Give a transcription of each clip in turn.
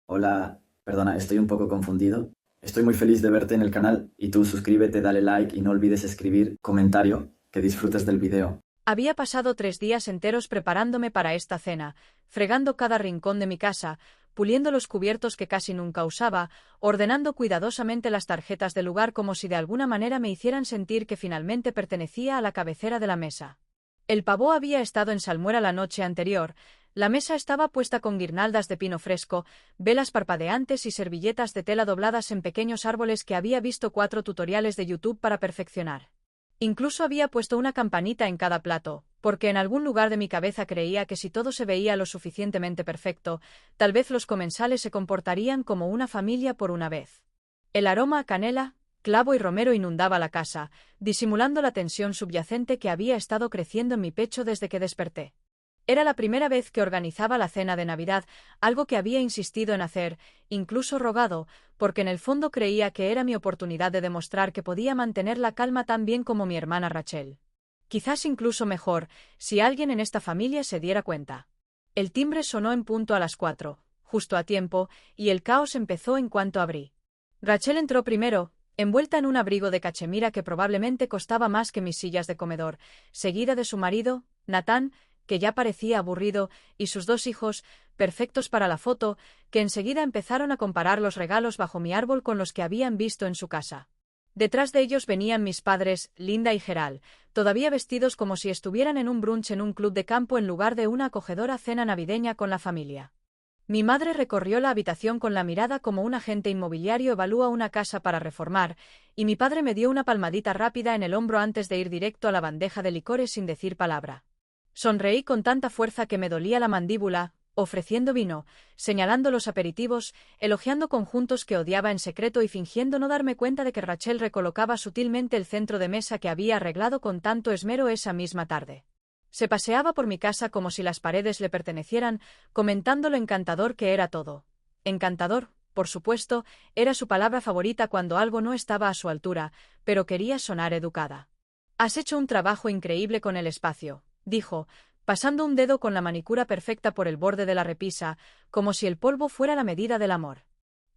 Hola, perdona, estoy un poco confundido. Estoy muy feliz de verte en el canal y tú suscríbete, dale like y no olvides escribir comentario, que disfrutes del video. Había pasado 3 días enteros preparándome para esta cena, fregando cada rincón de mi casa, puliendo los cubiertos que casi nunca usaba, ordenando cuidadosamente las tarjetas del lugar como si de alguna manera me hicieran sentir que finalmente pertenecía a la cabecera de la mesa. El pavó había estado en salmuera la noche anterior, la mesa estaba puesta con guirnaldas de pino fresco, velas parpadeantes y servilletas de tela dobladas en pequeños árboles que había visto 4 tutoriales de YouTube para perfeccionar. Incluso había puesto una campanita en cada plato, porque en algún lugar de mi cabeza creía que si todo se veía lo suficientemente perfecto, tal vez los comensales se comportarían como una familia por una vez. El aroma a canela, clavo y romero inundaba la casa, disimulando la tensión subyacente que había estado creciendo en mi pecho desde que desperté. Era la primera vez que organizaba la cena de Navidad, algo que había insistido en hacer, incluso rogado, porque en el fondo creía que era mi oportunidad de demostrar que podía mantener la calma tan bien como mi hermana Rachel. Quizás incluso mejor, si alguien en esta familia se diera cuenta. El timbre sonó en punto a las 4, justo a tiempo, y el caos empezó en cuanto abrí. Rachel entró primero, envuelta en un abrigo de cachemira que probablemente costaba más que mis sillas de comedor, seguida de su marido, Nathan, que ya parecía aburrido, y sus 2 hijos, perfectos para la foto, que enseguida empezaron a comparar los regalos bajo mi árbol con los que habían visto en su casa. Detrás de ellos venían mis padres, Linda y Gerald, todavía vestidos como si estuvieran en un brunch en un club de campo en lugar de una acogedora cena navideña con la familia. Mi madre recorrió la habitación con la mirada como un agente inmobiliario evalúa una casa para reformar, y mi padre me dio una palmadita rápida en el hombro antes de ir directo a la bandeja de licores sin decir palabra. Sonreí con tanta fuerza que me dolía la mandíbula, ofreciendo vino, señalando los aperitivos, elogiando conjuntos que odiaba en secreto y fingiendo no darme cuenta de que Rachel recolocaba sutilmente el centro de mesa que había arreglado con tanto esmero esa misma tarde. Se paseaba por mi casa como si las paredes le pertenecieran, comentando lo encantador que era todo. Encantador, por supuesto, era su palabra favorita cuando algo no estaba a su altura, pero quería sonar educada. Has hecho un trabajo increíble con el espacio, dijo, pasando un dedo con la manicura perfecta por el borde de la repisa, como si el polvo fuera la medida del amor.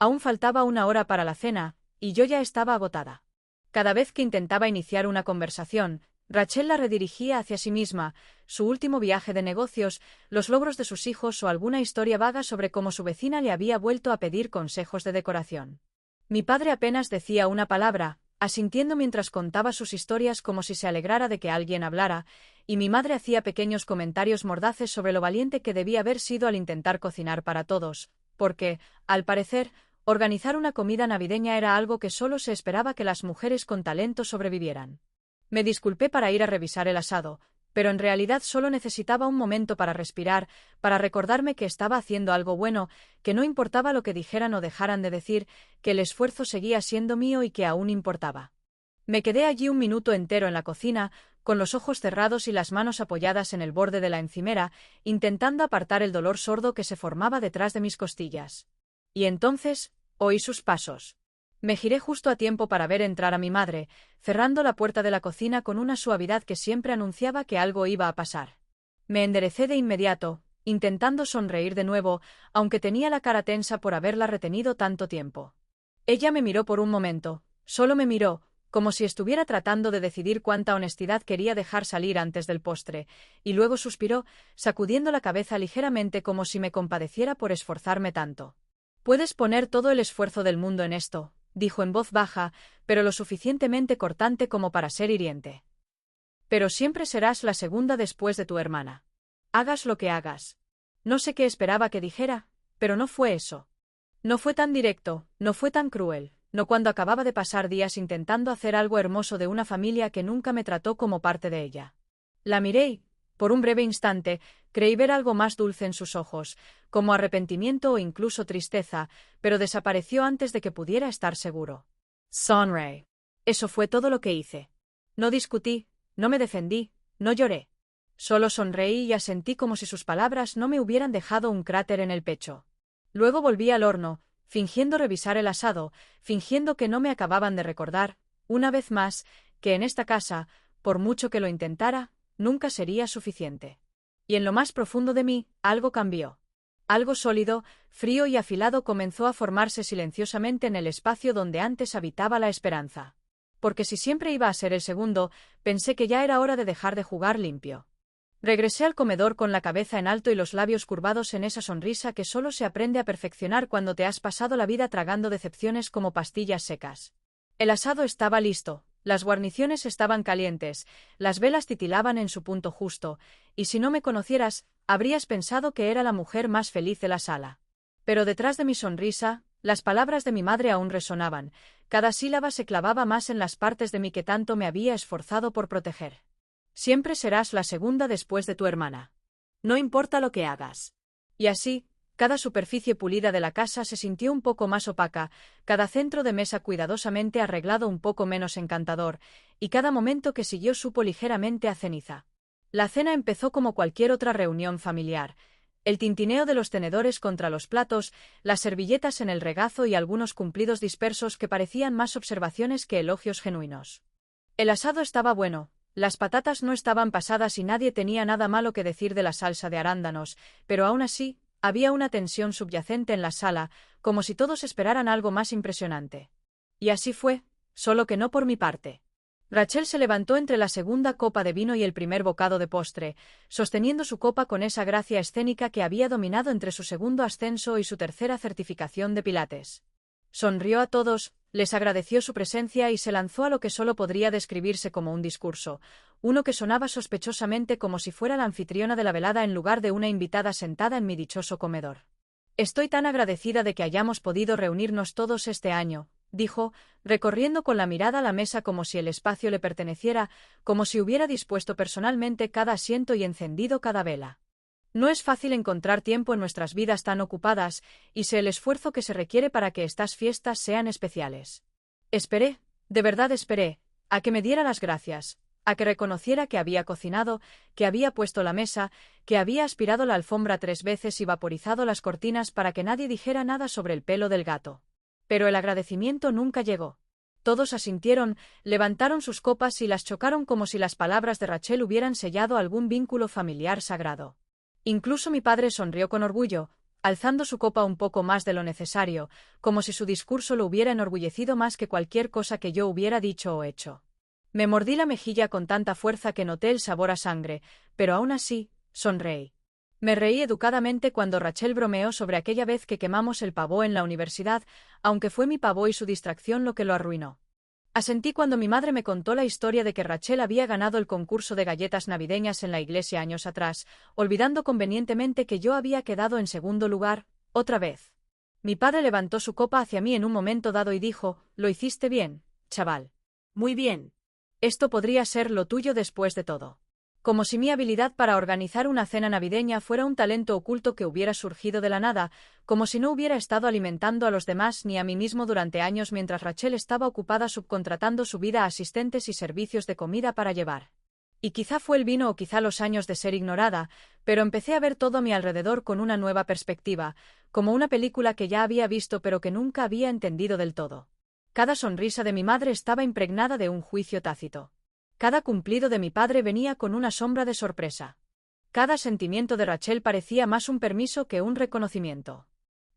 Aún faltaba 1 hora para la cena, y yo ya estaba agotada. Cada vez que intentaba iniciar una conversación, Rachel la redirigía hacia sí misma, su último viaje de negocios, los logros de sus hijos o alguna historia vaga sobre cómo su vecina le había vuelto a pedir consejos de decoración. Mi padre apenas decía una palabra, asintiendo mientras contaba sus historias como si se alegrara de que alguien hablara, y mi madre hacía pequeños comentarios mordaces sobre lo valiente que debía haber sido al intentar cocinar para todos, porque, al parecer, organizar una comida navideña era algo que solo se esperaba que las mujeres con talento sobrevivieran. Me disculpé para ir a revisar el asado, pero en realidad solo necesitaba un momento para respirar, para recordarme que estaba haciendo algo bueno, que no importaba lo que dijeran o dejaran de decir, que el esfuerzo seguía siendo mío y que aún importaba. Me quedé allí un minuto entero en la cocina, con los ojos cerrados y las manos apoyadas en el borde de la encimera, intentando apartar el dolor sordo que se formaba detrás de mis costillas. Y entonces, oí sus pasos. Me giré justo a tiempo para ver entrar a mi madre, cerrando la puerta de la cocina con una suavidad que siempre anunciaba que algo iba a pasar. Me enderecé de inmediato, intentando sonreír de nuevo, aunque tenía la cara tensa por haberla retenido tanto tiempo. Ella me miró por un momento, solo me miró, como si estuviera tratando de decidir cuánta honestidad quería dejar salir antes del postre, y luego suspiró, sacudiendo la cabeza ligeramente como si me compadeciera por esforzarme tanto. Puedes poner todo el esfuerzo del mundo en esto, dijo en voz baja, pero lo suficientemente cortante como para ser hiriente. Pero siempre serás la segunda después de tu hermana. Hagas lo que hagas. No sé qué esperaba que dijera, pero no fue eso. No fue tan directo, no fue tan cruel, no cuando acababa de pasar días intentando hacer algo hermoso de una familia que nunca me trató como parte de ella. La miré y, por un breve instante, creí ver algo más dulce en sus ojos, como arrepentimiento o incluso tristeza, pero desapareció antes de que pudiera estar seguro. Sonreí. Eso fue todo lo que hice. No discutí, no me defendí, no lloré. Solo sonreí y asentí como si sus palabras no me hubieran dejado un cráter en el pecho. Luego volví al horno, fingiendo revisar el asado, fingiendo que no me acababan de recordar, una vez más, que en esta casa, por mucho que lo intentara, nunca sería suficiente. Y en lo más profundo de mí, algo cambió. Algo sólido, frío y afilado comenzó a formarse silenciosamente en el espacio donde antes habitaba la esperanza. Porque si siempre iba a ser el segundo, pensé que ya era hora de dejar de jugar limpio. Regresé al comedor con la cabeza en alto y los labios curvados en esa sonrisa que solo se aprende a perfeccionar cuando te has pasado la vida tragando decepciones como pastillas secas. El asado estaba listo, las guarniciones estaban calientes, las velas titilaban en su punto justo, y si no me conocieras, habrías pensado que era la mujer más feliz de la sala. Pero detrás de mi sonrisa, las palabras de mi madre aún resonaban, cada sílaba se clavaba más en las partes de mí que tanto me había esforzado por proteger. Siempre serás la segunda después de tu hermana. No importa lo que hagas. Y así, cada superficie pulida de la casa se sintió un poco más opaca, cada centro de mesa cuidadosamente arreglado un poco menos encantador, y cada momento que siguió supo ligeramente a ceniza. La cena empezó como cualquier otra reunión familiar. El tintineo de los tenedores contra los platos, las servilletas en el regazo y algunos cumplidos dispersos que parecían más observaciones que elogios genuinos. El asado estaba bueno. Las patatas no estaban pasadas y nadie tenía nada malo que decir de la salsa de arándanos, pero aún así, había una tensión subyacente en la sala, como si todos esperaran algo más impresionante. Y así fue, solo que no por mi parte. Rachel se levantó entre la segunda copa de vino y el primer bocado de postre, sosteniendo su copa con esa gracia escénica que había dominado entre su segundo ascenso y su tercera certificación de Pilates. Sonrió a todos, les agradeció su presencia y se lanzó a lo que solo podría describirse como un discurso, uno que sonaba sospechosamente como si fuera la anfitriona de la velada en lugar de una invitada sentada en mi dichoso comedor. Estoy tan agradecida de que hayamos podido reunirnos todos este año, dijo, recorriendo con la mirada la mesa como si el espacio le perteneciera, como si hubiera dispuesto personalmente cada asiento y encendido cada vela. No es fácil encontrar tiempo en nuestras vidas tan ocupadas, y sé el esfuerzo que se requiere para que estas fiestas sean especiales. Esperé, de verdad esperé, a que me diera las gracias, a que reconociera que había cocinado, que había puesto la mesa, que había aspirado la alfombra 3 veces y vaporizado las cortinas para que nadie dijera nada sobre el pelo del gato. Pero el agradecimiento nunca llegó. Todos asintieron, levantaron sus copas y las chocaron como si las palabras de Rachel hubieran sellado algún vínculo familiar sagrado. Incluso mi padre sonrió con orgullo, alzando su copa un poco más de lo necesario, como si su discurso lo hubiera enorgullecido más que cualquier cosa que yo hubiera dicho o hecho. Me mordí la mejilla con tanta fuerza que noté el sabor a sangre, pero aún así, sonreí. Me reí educadamente cuando Rachel bromeó sobre aquella vez que quemamos el pavó en la universidad, aunque fue mi pavó y su distracción lo que lo arruinó. Asentí cuando mi madre me contó la historia de que Rachel había ganado el concurso de galletas navideñas en la iglesia años atrás, olvidando convenientemente que yo había quedado en segundo lugar, otra vez. Mi padre levantó su copa hacia mí en un momento dado y dijo, «Lo hiciste bien, chaval. Muy bien. Esto podría ser lo tuyo después de todo». Como si mi habilidad para organizar una cena navideña fuera un talento oculto que hubiera surgido de la nada, como si no hubiera estado alimentando a los demás ni a mí mismo durante años mientras Rachel estaba ocupada subcontratando su vida a asistentes y servicios de comida para llevar. Y quizá fue el vino o quizá los años de ser ignorada, pero empecé a ver todo a mi alrededor con una nueva perspectiva, como una película que ya había visto pero que nunca había entendido del todo. Cada sonrisa de mi madre estaba impregnada de un juicio tácito. Cada cumplido de mi padre venía con una sombra de sorpresa. Cada sentimiento de Rachel parecía más un permiso que un reconocimiento.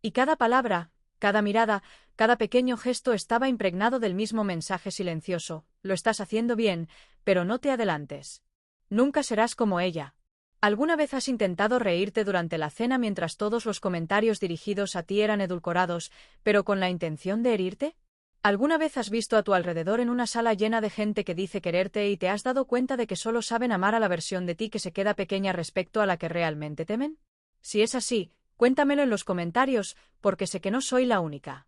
Y cada palabra, cada mirada, cada pequeño gesto estaba impregnado del mismo mensaje silencioso, lo estás haciendo bien, pero no te adelantes. Nunca serás como ella. ¿Alguna vez has intentado reírte durante la cena mientras todos los comentarios dirigidos a ti eran edulcorados, pero con la intención de herirte? ¿Alguna vez has visto a tu alrededor en una sala llena de gente que dice quererte y te has dado cuenta de que solo saben amar a la versión de ti que se queda pequeña respecto a la que realmente temen? Si es así, cuéntamelo en los comentarios, porque sé que no soy la única.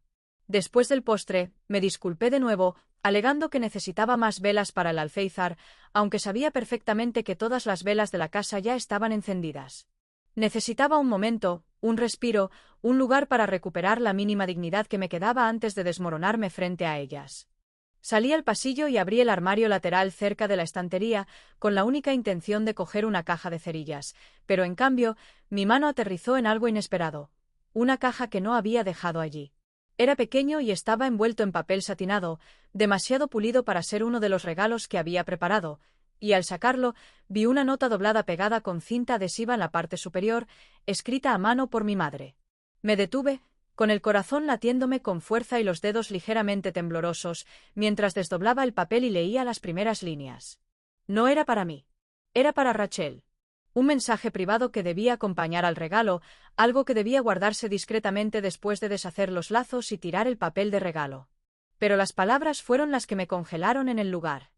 Después del postre, me disculpé de nuevo, alegando que necesitaba más velas para el alféizar, aunque sabía perfectamente que todas las velas de la casa ya estaban encendidas. Necesitaba un momento, un respiro, un lugar para recuperar la mínima dignidad que me quedaba antes de desmoronarme frente a ellas. Salí al pasillo y abrí el armario lateral cerca de la estantería, con la única intención de coger una caja de cerillas, pero en cambio, mi mano aterrizó en algo inesperado, una caja que no había dejado allí. Era pequeño y estaba envuelto en papel satinado, demasiado pulido para ser uno de los regalos que había preparado, y al sacarlo, vi una nota doblada pegada con cinta adhesiva en la parte superior, escrita a mano por mi madre. Me detuve, con el corazón latiéndome con fuerza y los dedos ligeramente temblorosos, mientras desdoblaba el papel y leía las primeras líneas. No era para mí. Era para Rachel. Un mensaje privado que debía acompañar al regalo, algo que debía guardarse discretamente después de deshacer los lazos y tirar el papel de regalo. Pero las palabras fueron las que me congelaron en el lugar.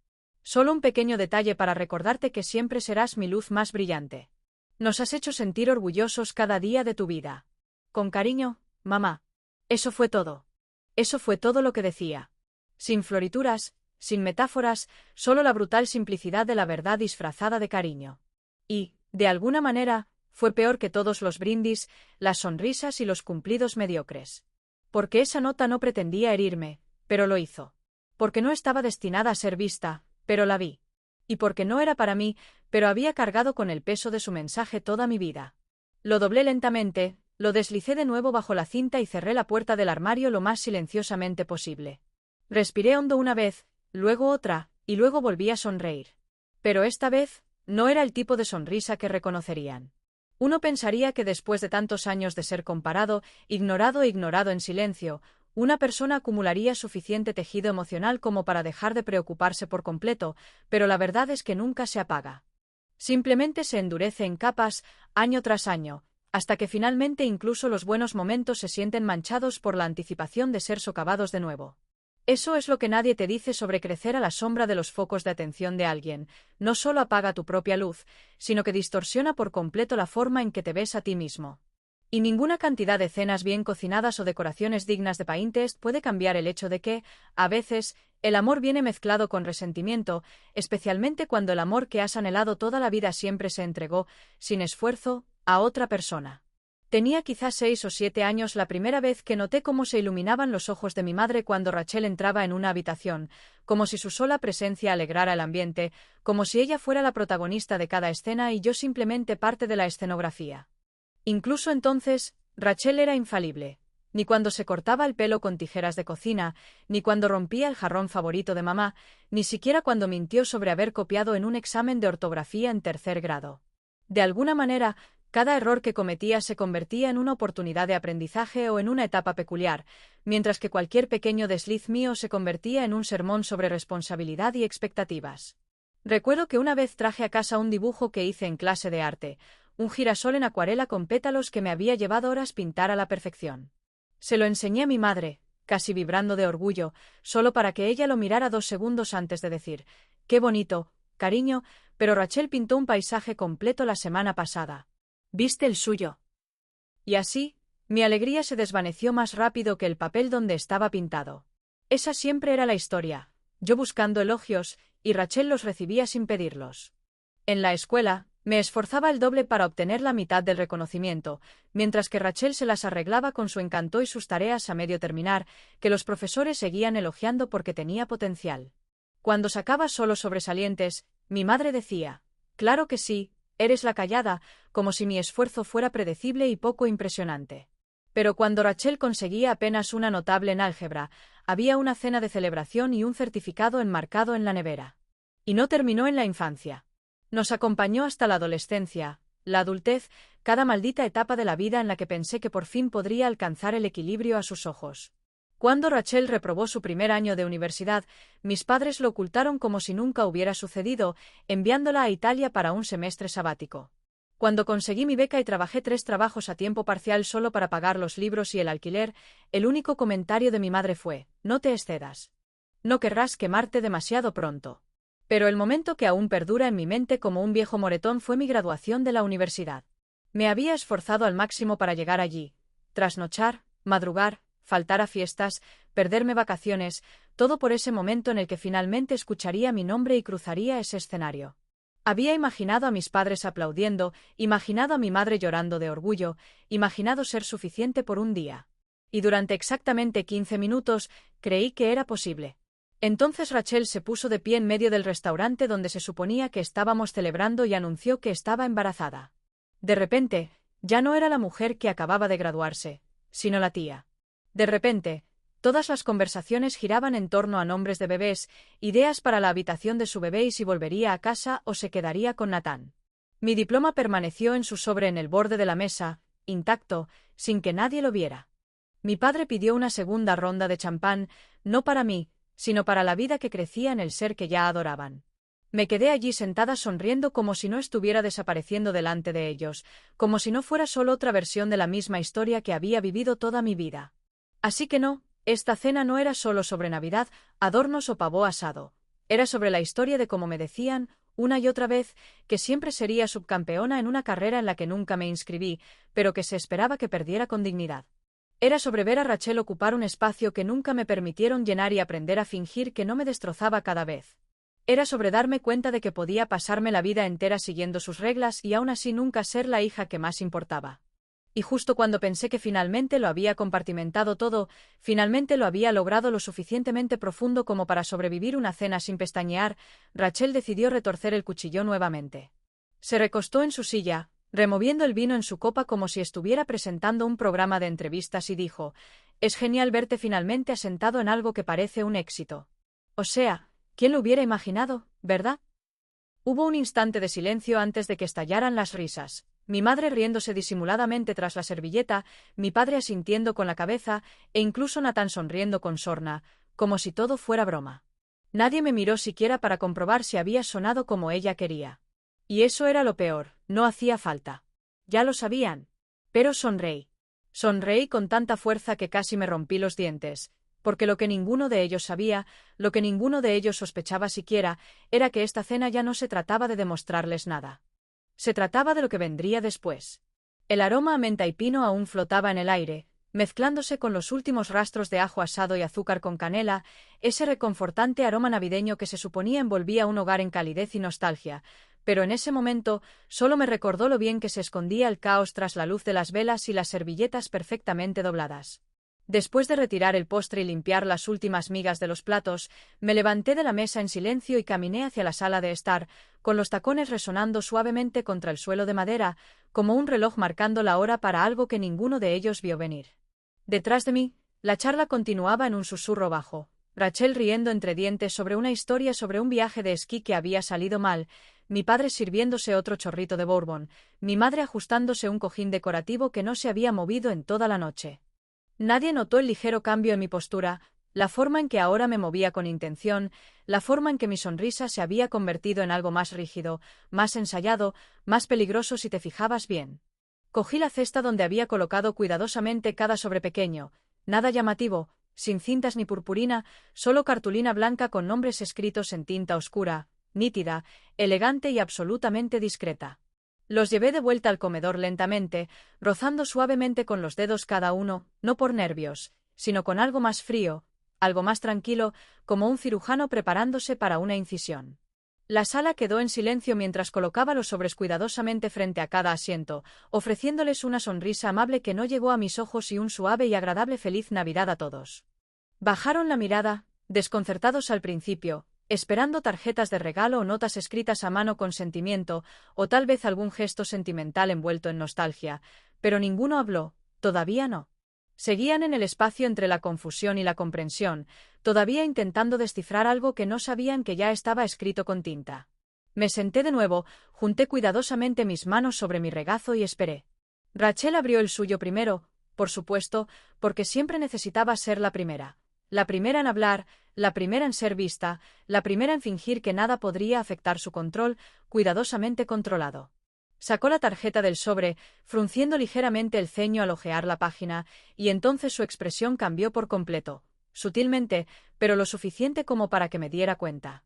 Solo un pequeño detalle para recordarte que siempre serás mi luz más brillante. Nos has hecho sentir orgullosos cada día de tu vida. Con cariño, mamá. Eso fue todo. Eso fue todo lo que decía. Sin florituras, sin metáforas, solo la brutal simplicidad de la verdad disfrazada de cariño. Y, de alguna manera, fue peor que todos los brindis, las sonrisas y los cumplidos mediocres. Porque esa nota no pretendía herirme, pero lo hizo. Porque no estaba destinada a ser vista, pero la vi. Y porque no era para mí, pero había cargado con el peso de su mensaje toda mi vida. Lo doblé lentamente, lo deslicé de nuevo bajo la cinta y cerré la puerta del armario lo más silenciosamente posible. Respiré hondo una vez, luego otra, y luego volví a sonreír. Pero esta vez, no era el tipo de sonrisa que reconocerían. Uno pensaría que después de tantos años de ser comparado, ignorado e ignorado en silencio, una persona acumularía suficiente tejido emocional como para dejar de preocuparse por completo, pero la verdad es que nunca se apaga. Simplemente se endurece en capas, año tras año, hasta que finalmente incluso los buenos momentos se sienten manchados por la anticipación de ser socavados de nuevo. Eso es lo que nadie te dice sobre crecer a la sombra de los focos de atención de alguien. No solo apaga tu propia luz, sino que distorsiona por completo la forma en que te ves a ti mismo. Y ninguna cantidad de cenas bien cocinadas o decoraciones dignas de Pinterest puede cambiar el hecho de que, a veces, el amor viene mezclado con resentimiento, especialmente cuando el amor que has anhelado toda la vida siempre se entregó, sin esfuerzo, a otra persona. Tenía quizás 6 o 7 años la primera vez que noté cómo se iluminaban los ojos de mi madre cuando Rachel entraba en una habitación, como si su sola presencia alegrara el ambiente, como si ella fuera la protagonista de cada escena y yo simplemente parte de la escenografía. Incluso entonces, Rachel era infalible. Ni cuando se cortaba el pelo con tijeras de cocina, ni cuando rompía el jarrón favorito de mamá, ni siquiera cuando mintió sobre haber copiado en un examen de ortografía en 3er grado. De alguna manera, cada error que cometía se convertía en una oportunidad de aprendizaje o en una etapa peculiar, mientras que cualquier pequeño desliz mío se convertía en un sermón sobre responsabilidad y expectativas. Recuerdo que una vez traje a casa un dibujo que hice en clase de arte, un girasol en acuarela con pétalos que me había llevado horas pintar a la perfección. Se lo enseñé a mi madre, casi vibrando de orgullo, solo para que ella lo mirara 2 segundos antes de decir: «Qué bonito, cariño, pero Rachel pintó un paisaje completo la semana pasada. ¿Viste el suyo?». Y así, mi alegría se desvaneció más rápido que el papel donde estaba pintado. Esa siempre era la historia, yo buscando elogios, y Rachel los recibía sin pedirlos. En la escuela, me esforzaba el doble para obtener la mitad del reconocimiento, mientras que Rachel se las arreglaba con su encanto y sus tareas a medio terminar, que los profesores seguían elogiando porque tenía potencial. Cuando sacaba solo sobresalientes, mi madre decía: «Claro que sí, eres la callada», como si mi esfuerzo fuera predecible y poco impresionante. Pero cuando Rachel conseguía apenas una notable en álgebra, había una cena de celebración y un certificado enmarcado en la nevera. Y no terminó en la infancia. Nos acompañó hasta la adolescencia, la adultez, cada maldita etapa de la vida en la que pensé que por fin podría alcanzar el equilibrio a sus ojos. Cuando Rachel reprobó su primer año de universidad, mis padres lo ocultaron como si nunca hubiera sucedido, enviándola a Italia para un semestre sabático. Cuando conseguí mi beca y trabajé 3 trabajos a tiempo parcial solo para pagar los libros y el alquiler, el único comentario de mi madre fue: «No te excedas. No querrás quemarte demasiado pronto». Pero el momento que aún perdura en mi mente como un viejo moretón fue mi graduación de la universidad. Me había esforzado al máximo para llegar allí, trasnochar, madrugar, faltar a fiestas, perderme vacaciones, todo por ese momento en el que finalmente escucharía mi nombre y cruzaría ese escenario. Había imaginado a mis padres aplaudiendo, imaginado a mi madre llorando de orgullo, imaginado ser suficiente por un día. Y durante exactamente 15 minutos creí que era posible. Entonces Rachel se puso de pie en medio del restaurante donde se suponía que estábamos celebrando y anunció que estaba embarazada. De repente, ya no era la mujer que acababa de graduarse, sino la tía. De repente, Todas las conversaciones giraban en torno a nombres de bebés, ideas para la habitación de su bebé y si volvería a casa o se quedaría con Nathan. Mi diploma permaneció en su sobre en el borde de la mesa, intacto, sin que nadie lo viera. Mi padre pidió una segunda ronda de champán, no para mí, sino para la vida que crecía en el ser que ya adoraban. Me quedé allí sentada sonriendo como si no estuviera desapareciendo delante de ellos, como si no fuera solo otra versión de la misma historia que había vivido toda mi vida. Así que no, esta cena no era solo sobre Navidad, adornos o pavó asado. Era sobre la historia de cómo me decían, una y otra vez, que siempre sería subcampeona en una carrera en la que nunca me inscribí, pero que se esperaba que perdiera con dignidad. Era sobre ver a Rachel ocupar un espacio que nunca me permitieron llenar y aprender a fingir que no me destrozaba cada vez. Era sobre darme cuenta de que podía pasarme la vida entera siguiendo sus reglas y aún así nunca ser la hija que más importaba. Y justo cuando pensé que finalmente lo había compartimentado todo, finalmente lo había logrado lo suficientemente profundo como para sobrevivir una cena sin pestañear, Rachel decidió retorcer el cuchillo nuevamente. Se recostó en su silla, removiendo el vino en su copa como si estuviera presentando un programa de entrevistas y dijo: «Es genial verte finalmente asentado en algo que parece un éxito. O sea, ¿quién lo hubiera imaginado, verdad?» Hubo un instante de silencio antes de que estallaran las risas. Mi madre riéndose disimuladamente tras la servilleta, mi padre asintiendo con la cabeza, e incluso Nathan sonriendo con sorna, como si todo fuera broma. Nadie me miró siquiera para comprobar si había sonado como ella quería. Y eso era lo peor, no hacía falta. Ya lo sabían. Pero sonreí. Sonreí con tanta fuerza que casi me rompí los dientes, porque lo que ninguno de ellos sabía, lo que ninguno de ellos sospechaba siquiera, era que esta cena ya no se trataba de demostrarles nada. Se trataba de lo que vendría después. El aroma a menta y pino aún flotaba en el aire, mezclándose con los últimos rastros de ajo asado y azúcar con canela, ese reconfortante aroma navideño que se suponía envolvía un hogar en calidez y nostalgia, pero en ese momento solo me recordó lo bien que se escondía el caos tras la luz de las velas y las servilletas perfectamente dobladas. Después de retirar el postre y limpiar las últimas migas de los platos, me levanté de la mesa en silencio y caminé hacia la sala de estar, con los tacones resonando suavemente contra el suelo de madera, como un reloj marcando la hora para algo que ninguno de ellos vio venir. Detrás de mí, la charla continuaba en un susurro bajo, Rachel riendo entre dientes sobre una historia sobre un viaje de esquí que había salido mal, mi padre sirviéndose otro chorrito de bourbon, mi madre ajustándose un cojín decorativo que no se había movido en toda la noche. Nadie notó el ligero cambio en mi postura, la forma en que ahora me movía con intención, la forma en que mi sonrisa se había convertido en algo más rígido, más ensayado, más peligroso si te fijabas bien. Cogí la cesta donde había colocado cuidadosamente cada sobre pequeño, nada llamativo, sin cintas ni purpurina, solo cartulina blanca con nombres escritos en tinta oscura, nítida, elegante y absolutamente discreta. Los llevé de vuelta al comedor lentamente, rozando suavemente con los dedos cada uno, no por nervios, sino con algo más frío, algo más tranquilo, como un cirujano preparándose para una incisión. La sala quedó en silencio mientras colocaba los sobres cuidadosamente frente a cada asiento, ofreciéndoles una sonrisa amable que no llegó a mis ojos y un suave y agradable feliz Navidad a todos. Bajaron la mirada, desconcertados al principio, esperando tarjetas de regalo o notas escritas a mano con sentimiento, o tal vez algún gesto sentimental envuelto en nostalgia, pero ninguno habló, todavía no. Seguían en el espacio entre la confusión y la comprensión, todavía intentando descifrar algo que no sabían que ya estaba escrito con tinta. Me senté de nuevo, junté cuidadosamente mis manos sobre mi regazo y esperé. Rachel abrió el suyo primero, por supuesto, porque siempre necesitaba ser la primera en hablar, la primera en ser vista, la primera en fingir que nada podría afectar su control, cuidadosamente controlado. Sacó la tarjeta del sobre, frunciendo ligeramente el ceño al hojear la página, y entonces su expresión cambió por completo, sutilmente, pero lo suficiente como para que me diera cuenta.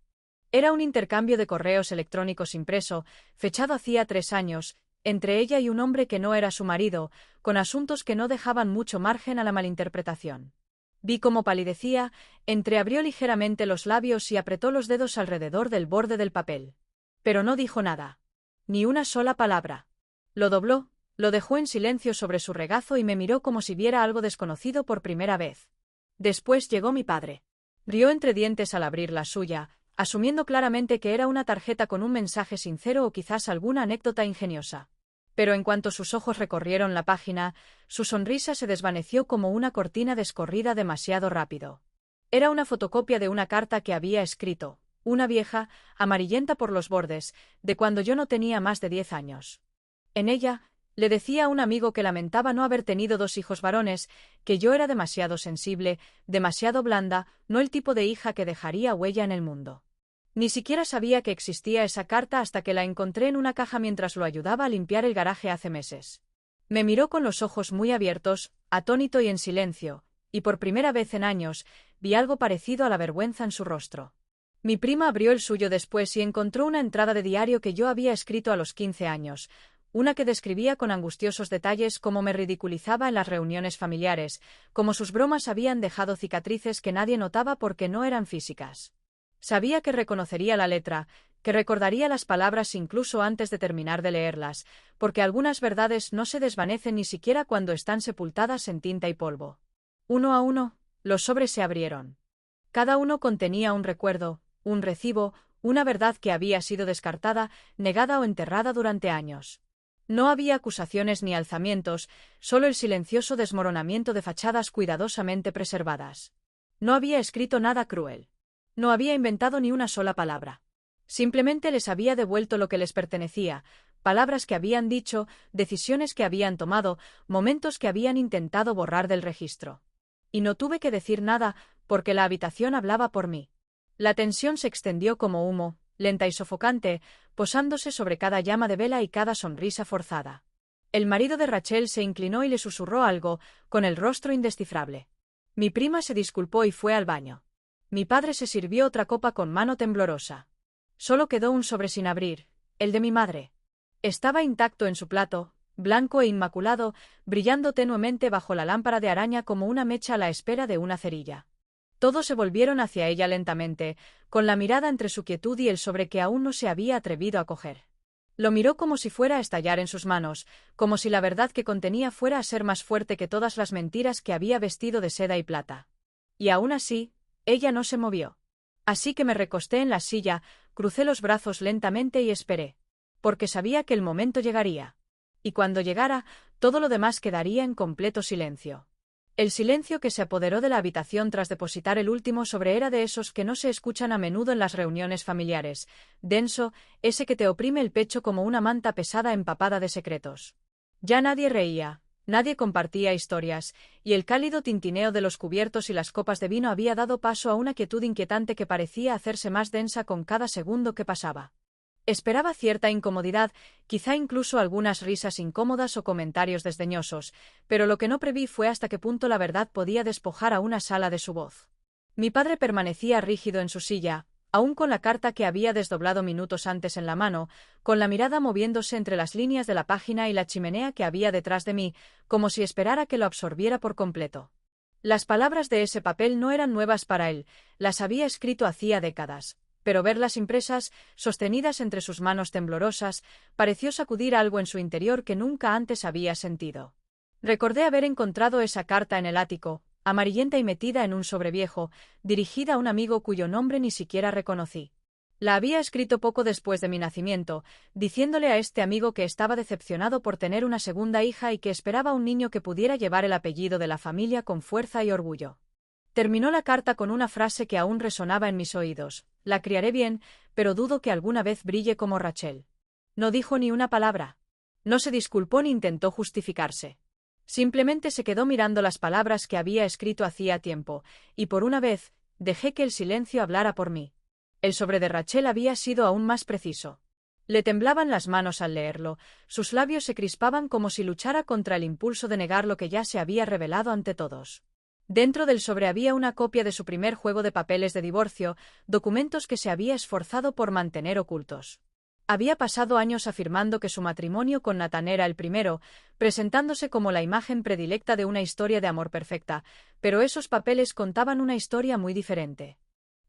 Era un intercambio de correos electrónicos impreso, fechado hacía 3 años, entre ella y un hombre que no era su marido, con asuntos que no dejaban mucho margen a la malinterpretación. Vi cómo palidecía, entreabrió ligeramente los labios y apretó los dedos alrededor del borde del papel. Pero no dijo nada. Ni una sola palabra. Lo dobló, lo dejó en silencio sobre su regazo y me miró como si viera algo desconocido por primera vez. Después llegó mi padre. Rió entre dientes al abrir la suya, asumiendo claramente que era una tarjeta con un mensaje sincero o quizás alguna anécdota ingeniosa. Pero en cuanto sus ojos recorrieron la página, su sonrisa se desvaneció como una cortina descorrida demasiado rápido. Era una fotocopia de una carta que había escrito, una vieja, amarillenta por los bordes, de cuando yo no tenía más de 10 años. En ella, le decía a un amigo que lamentaba no haber tenido 2 hijos varones, que yo era demasiado sensible, demasiado blanda, no el tipo de hija que dejaría huella en el mundo. Ni siquiera sabía que existía esa carta hasta que la encontré en una caja mientras lo ayudaba a limpiar el garaje hace meses. Me miró con los ojos muy abiertos, atónito y en silencio, y por primera vez en años, vi algo parecido a la vergüenza en su rostro. Mi prima abrió el suyo después y encontró una entrada de diario que yo había escrito a los 15 años, una que describía con angustiosos detalles cómo me ridiculizaba en las reuniones familiares, cómo sus bromas habían dejado cicatrices que nadie notaba porque no eran físicas. Sabía que reconocería la letra, que recordaría las palabras incluso antes de terminar de leerlas, porque algunas verdades no se desvanecen ni siquiera cuando están sepultadas en tinta y polvo. Uno a uno, los sobres se abrieron. Cada uno contenía un recuerdo, un recibo, una verdad que había sido descartada, negada o enterrada durante años. No había acusaciones ni alzamientos, solo el silencioso desmoronamiento de fachadas cuidadosamente preservadas. No había escrito nada cruel. No había inventado ni una sola palabra. Simplemente les había devuelto lo que les pertenecía, palabras que habían dicho, decisiones que habían tomado, momentos que habían intentado borrar del registro. Y no tuve que decir nada, porque la habitación hablaba por mí. La tensión se extendió como humo, lenta y sofocante, posándose sobre cada llama de vela y cada sonrisa forzada. El marido de Rachel se inclinó y le susurró algo, con el rostro indescifrable. Mi prima se disculpó y fue al baño. Mi padre se sirvió otra copa con mano temblorosa. Solo quedó un sobre sin abrir, el de mi madre. Estaba intacto en su plato, blanco e inmaculado, brillando tenuemente bajo la lámpara de araña como una mecha a la espera de una cerilla. Todos se volvieron hacia ella lentamente, con la mirada entre su quietud y el sobre que aún no se había atrevido a coger. Lo miró como si fuera a estallar en sus manos, como si la verdad que contenía fuera a ser más fuerte que todas las mentiras que había vestido de seda y plata. Y aún así, ella no se movió. Así que me recosté en la silla, crucé los brazos lentamente y esperé. Porque sabía que el momento llegaría. Y cuando llegara, todo lo demás quedaría en completo silencio. El silencio que se apoderó de la habitación tras depositar el último sobre era de esos que no se escuchan a menudo en las reuniones familiares, denso, ese que te oprime el pecho como una manta pesada empapada de secretos. Ya nadie reía. Nadie compartía historias, y el cálido tintineo de los cubiertos y las copas de vino había dado paso a una quietud inquietante que parecía hacerse más densa con cada segundo que pasaba. Esperaba cierta incomodidad, quizá incluso algunas risas incómodas o comentarios desdeñosos, pero lo que no preví fue hasta qué punto la verdad podía despojar a una sala de su voz. Mi padre permanecía rígido en su silla, aún con la carta que había desdoblado minutos antes en la mano, con la mirada moviéndose entre las líneas de la página y la chimenea que había detrás de mí, como si esperara que lo absorbiera por completo. Las palabras de ese papel no eran nuevas para él, las había escrito hacía décadas, pero verlas impresas, sostenidas entre sus manos temblorosas, pareció sacudir algo en su interior que nunca antes había sentido. Recordé haber encontrado esa carta en el ático, amarillenta y metida en un sobre viejo, dirigida a un amigo cuyo nombre ni siquiera reconocí. La había escrito poco después de mi nacimiento, diciéndole a este amigo que estaba decepcionado por tener una segunda hija y que esperaba un niño que pudiera llevar el apellido de la familia con fuerza y orgullo. Terminó la carta con una frase que aún resonaba en mis oídos: la criaré bien, pero dudo que alguna vez brille como Rachel. No dijo ni una palabra. No se disculpó ni intentó justificarse. Simplemente se quedó mirando las palabras que había escrito hacía tiempo, y por una vez, dejé que el silencio hablara por mí. El sobre de Rachel había sido aún más preciso. Le temblaban las manos al leerlo, sus labios se crispaban como si luchara contra el impulso de negar lo que ya se había revelado ante todos. Dentro del sobre había una copia de su primer juego de papeles de divorcio, documentos que se había esforzado por mantener ocultos. Había pasado años afirmando que su matrimonio con Nathan era el primero, presentándose como la imagen predilecta de una historia de amor perfecta, pero esos papeles contaban una historia muy diferente.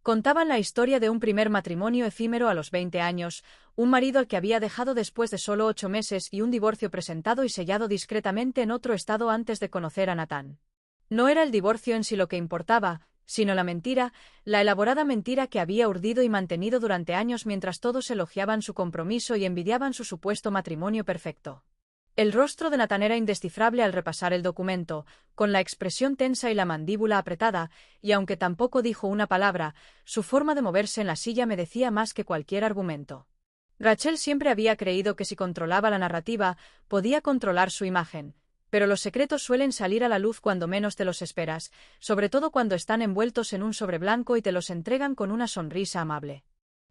Contaban la historia de un primer matrimonio efímero a los 20 años, un marido al que había dejado después de solo 8 meses y un divorcio presentado y sellado discretamente en otro estado antes de conocer a Nathan. No era el divorcio en sí lo que importaba, sino la mentira, la elaborada mentira que había urdido y mantenido durante años mientras todos elogiaban su compromiso y envidiaban su supuesto matrimonio perfecto. El rostro de Nathan era indescifrable al repasar el documento, con la expresión tensa y la mandíbula apretada, y aunque tampoco dijo una palabra, su forma de moverse en la silla me decía más que cualquier argumento. Rachel siempre había creído que si controlaba la narrativa, podía controlar su imagen, pero los secretos suelen salir a la luz cuando menos te los esperas, sobre todo cuando están envueltos en un sobre blanco y te los entregan con una sonrisa amable.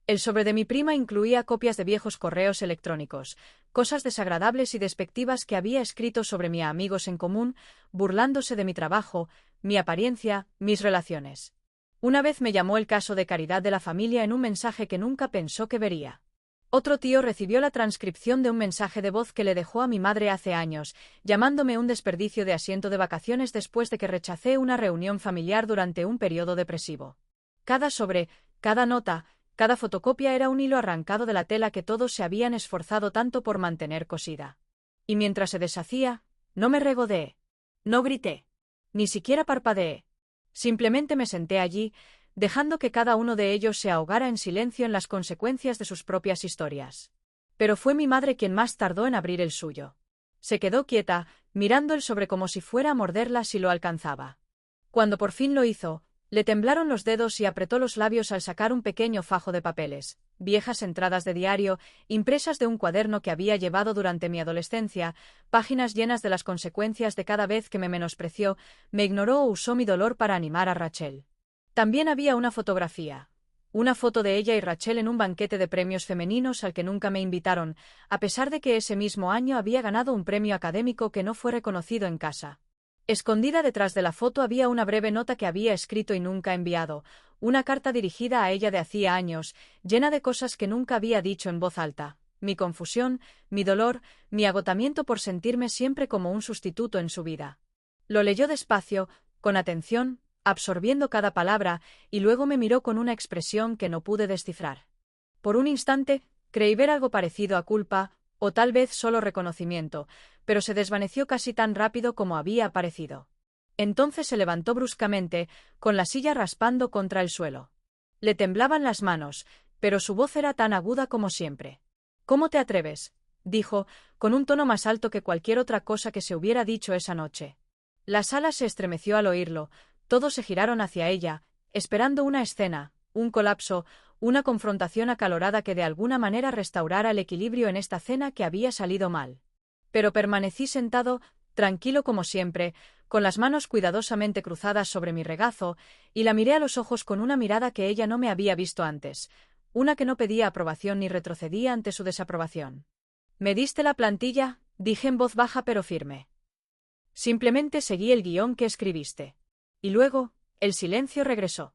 El sobre de mi prima incluía copias de viejos correos electrónicos, cosas desagradables y despectivas que había escrito sobre mis amigos en común, burlándose de mi trabajo, mi apariencia, mis relaciones. Una vez me llamó el caso de caridad de la familia en un mensaje que nunca pensó que vería. Otro tío recibió la transcripción de un mensaje de voz que le dejó a mi madre hace años, llamándome un desperdicio de asiento de vacaciones después de que rechacé una reunión familiar durante un periodo depresivo. Cada sobre, cada nota, cada fotocopia era un hilo arrancado de la tela que todos se habían esforzado tanto por mantener cosida. Y mientras se deshacía, no me regodeé. No grité. Ni siquiera parpadeé. Simplemente me senté allí, dejando que cada uno de ellos se ahogara en silencio en las consecuencias de sus propias historias. Pero fue mi madre quien más tardó en abrir el suyo. Se quedó quieta, mirando el sobre como si fuera a morderla si lo alcanzaba. Cuando por fin lo hizo, le temblaron los dedos y apretó los labios al sacar un pequeño fajo de papeles, viejas entradas de diario, impresas de un cuaderno que había llevado durante mi adolescencia, páginas llenas de las consecuencias de cada vez que me menospreció, me ignoró o usó mi dolor para animar a Rachel. También había una fotografía. Una foto de ella y Rachel en un banquete de premios femeninos al que nunca me invitaron, a pesar de que ese mismo año había ganado un premio académico que no fue reconocido en casa. Escondida detrás de la foto había una breve nota que había escrito y nunca enviado, una carta dirigida a ella de hacía años, llena de cosas que nunca había dicho en voz alta, mi confusión, mi dolor, mi agotamiento por sentirme siempre como un sustituto en su vida. Lo leyó despacio, con atención, absorbiendo cada palabra, y luego me miró con una expresión que no pude descifrar. Por un instante, creí ver algo parecido a culpa, o tal vez solo reconocimiento, pero se desvaneció casi tan rápido como había aparecido. Entonces se levantó bruscamente, con la silla raspando contra el suelo. Le temblaban las manos, pero su voz era tan aguda como siempre. «¿Cómo te atreves?», dijo, con un tono más alto que cualquier otra cosa que se hubiera dicho esa noche. La sala se estremeció al oírlo, todos se giraron hacia ella, esperando una escena, un colapso, una confrontación acalorada que de alguna manera restaurara el equilibrio en esta cena que había salido mal. Pero permanecí sentado, tranquilo como siempre, con las manos cuidadosamente cruzadas sobre mi regazo, y la miré a los ojos con una mirada que ella no me había visto antes, una que no pedía aprobación ni retrocedía ante su desaprobación. «¿Me diste la plantilla?», dije en voz baja pero firme. «Simplemente seguí el guión que escribiste». Y luego, el silencio regresó.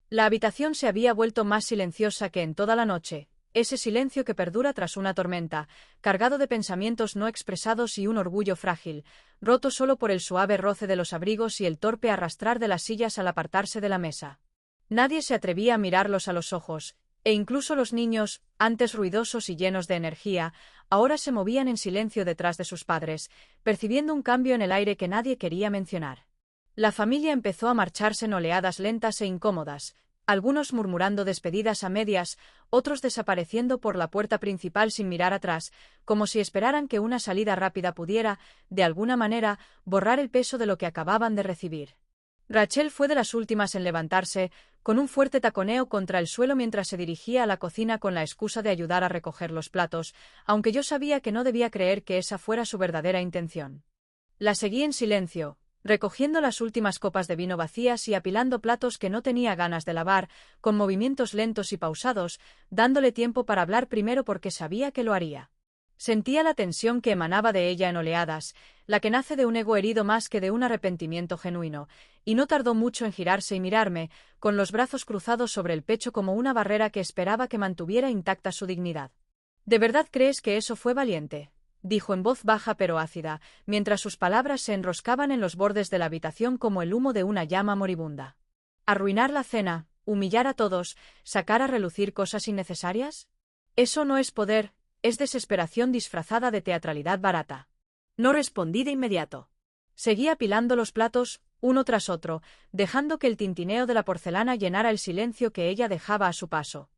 La habitación se había vuelto más silenciosa que en toda la noche, ese silencio que perdura tras una tormenta, cargado de pensamientos no expresados y un orgullo frágil, roto solo por el suave roce de los abrigos y el torpe arrastrar de las sillas al apartarse de la mesa. Nadie se atrevía a mirarlos a los ojos, e incluso los niños, antes ruidosos y llenos de energía, ahora se movían en silencio detrás de sus padres, percibiendo un cambio en el aire que nadie quería mencionar. La familia empezó a marcharse en oleadas lentas e incómodas, algunos murmurando despedidas a medias, otros desapareciendo por la puerta principal sin mirar atrás, como si esperaran que una salida rápida pudiera, de alguna manera, borrar el peso de lo que acababan de recibir. Rachel fue de las últimas en levantarse, con un fuerte taconeo contra el suelo mientras se dirigía a la cocina con la excusa de ayudar a recoger los platos, aunque yo sabía que no debía creer que esa fuera su verdadera intención. La seguí en silencio, recogiendo las últimas copas de vino vacías y apilando platos que no tenía ganas de lavar, con movimientos lentos y pausados, dándole tiempo para hablar primero porque sabía que lo haría. Sentía la tensión que emanaba de ella en oleadas, la que nace de un ego herido más que de un arrepentimiento genuino, y no tardó mucho en girarse y mirarme, con los brazos cruzados sobre el pecho como una barrera que esperaba que mantuviera intacta su dignidad. «¿De verdad crees que eso fue valiente?», dijo en voz baja pero ácida, mientras sus palabras se enroscaban en los bordes de la habitación como el humo de una llama moribunda. «¿Arruinar la cena? ¿Humillar a todos? ¿Sacar a relucir cosas innecesarias? Eso no es poder, es desesperación disfrazada de teatralidad barata». No respondí de inmediato. Seguí apilando los platos, uno tras otro, dejando que el tintineo de la porcelana llenara el silencio que ella dejaba a su paso.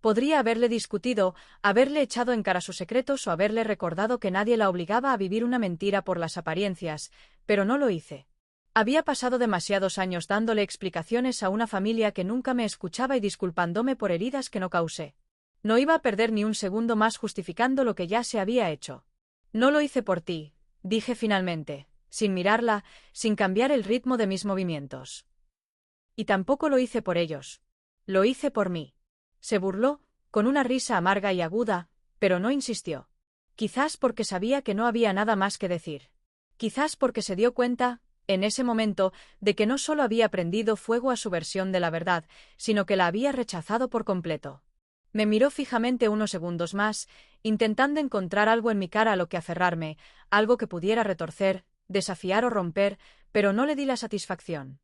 Podría haberle discutido, haberle echado en cara sus secretos o haberle recordado que nadie la obligaba a vivir una mentira por las apariencias, pero no lo hice. Había pasado demasiados años dándole explicaciones a una familia que nunca me escuchaba y disculpándome por heridas que no causé. No iba a perder ni un segundo más justificando lo que ya se había hecho. No lo hice por ti, dije finalmente, sin mirarla, sin cambiar el ritmo de mis movimientos. Y tampoco lo hice por ellos. Lo hice por mí. Se burló, con una risa amarga y aguda, pero no insistió. Quizás porque sabía que no había nada más que decir. Quizás porque se dio cuenta, en ese momento, de que no solo había prendido fuego a su versión de la verdad, sino que la había rechazado por completo. Me miró fijamente unos segundos más, intentando encontrar algo en mi cara a lo que aferrarme, algo que pudiera retorcer, desafiar o romper, pero no le di la satisfacción.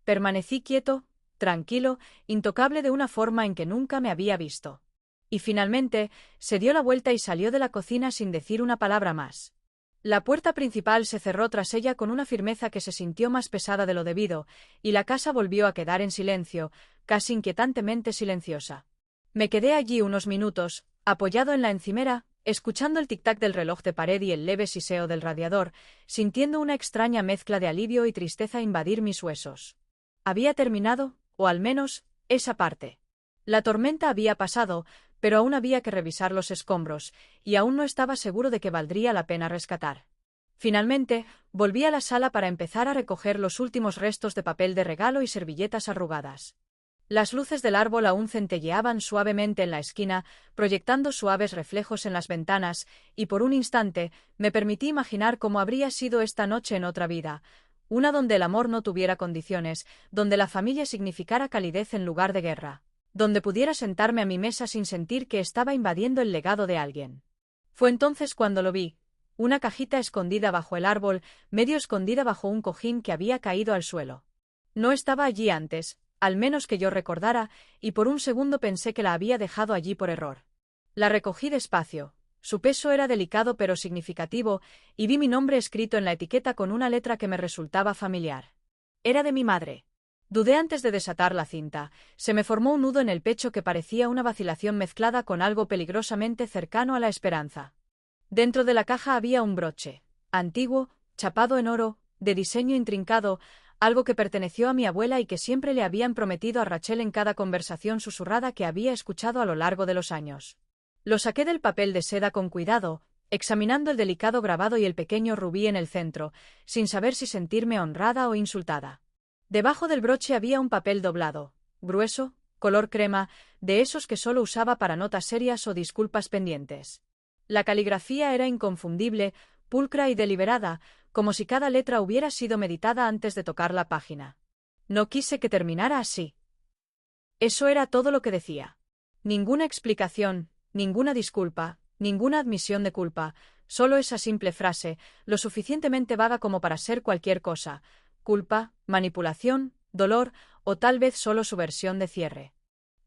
Permanecí quieto, tranquilo, intocable de una forma en que nunca me había visto. Y finalmente, se dio la vuelta y salió de la cocina sin decir una palabra más. La puerta principal se cerró tras ella con una firmeza que se sintió más pesada de lo debido, y la casa volvió a quedar en silencio, casi inquietantemente silenciosa. Me quedé allí unos minutos, apoyado en la encimera, escuchando el tic-tac del reloj de pared y el leve siseo del radiador, sintiendo una extraña mezcla de alivio y tristeza invadir mis huesos. Había terminado, o al menos, esa parte. La tormenta había pasado, pero aún había que revisar los escombros, y aún no estaba seguro de que valdría la pena rescatar. Finalmente, volví a la sala para empezar a recoger los últimos restos de papel de regalo y servilletas arrugadas. Las luces del árbol aún centelleaban suavemente en la esquina, proyectando suaves reflejos en las ventanas, y por un instante me permití imaginar cómo habría sido esta noche en otra vida, una donde el amor no tuviera condiciones, donde la familia significara calidez en lugar de guerra, donde pudiera sentarme a mi mesa sin sentir que estaba invadiendo el legado de alguien. Fue entonces cuando lo vi, una cajita escondida bajo el árbol, medio escondida bajo un cojín que había caído al suelo. No estaba allí antes, al menos que yo recordara, y por un segundo pensé que la había dejado allí por error. La recogí despacio. Su peso era delicado pero significativo, y vi mi nombre escrito en la etiqueta con una letra que me resultaba familiar. Era de mi madre. Dudé antes de desatar la cinta. Se me formó un nudo en el pecho que parecía una vacilación mezclada con algo peligrosamente cercano a la esperanza. Dentro de la caja había un broche, antiguo, chapado en oro, de diseño intrincado, algo que perteneció a mi abuela y que siempre le habían prometido a Rachel en cada conversación susurrada que había escuchado a lo largo de los años. Lo saqué del papel de seda con cuidado, examinando el delicado grabado y el pequeño rubí en el centro, sin saber si sentirme honrada o insultada. Debajo del broche había un papel doblado, grueso, color crema, de esos que solo usaba para notas serias o disculpas pendientes. La caligrafía era inconfundible, pulcra y deliberada, como si cada letra hubiera sido meditada antes de tocar la página. No quise que terminara así. Eso era todo lo que decía. Ninguna explicación, ninguna disculpa, ninguna admisión de culpa, solo esa simple frase, lo suficientemente vaga como para ser cualquier cosa, culpa, manipulación, dolor, o tal vez solo su versión de cierre.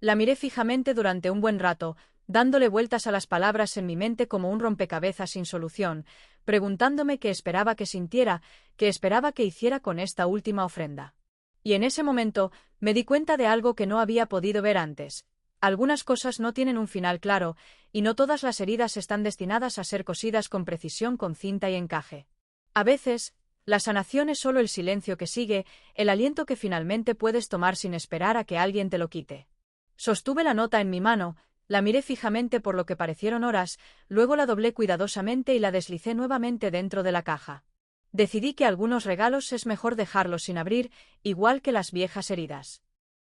La miré fijamente durante un buen rato, dándole vueltas a las palabras en mi mente como un rompecabezas sin solución, preguntándome qué esperaba que sintiera, qué esperaba que hiciera con esta última ofrenda. Y en ese momento me di cuenta de algo que no había podido ver antes. Algunas cosas no tienen un final claro, y no todas las heridas están destinadas a ser cosidas con precisión con cinta y encaje. A veces, la sanación es solo el silencio que sigue, el aliento que finalmente puedes tomar sin esperar a que alguien te lo quite. Sostuve la nota en mi mano, la miré fijamente por lo que parecieron horas, luego la doblé cuidadosamente y la deslicé nuevamente dentro de la caja. Decidí que algunos regalos es mejor dejarlos sin abrir, igual que las viejas heridas.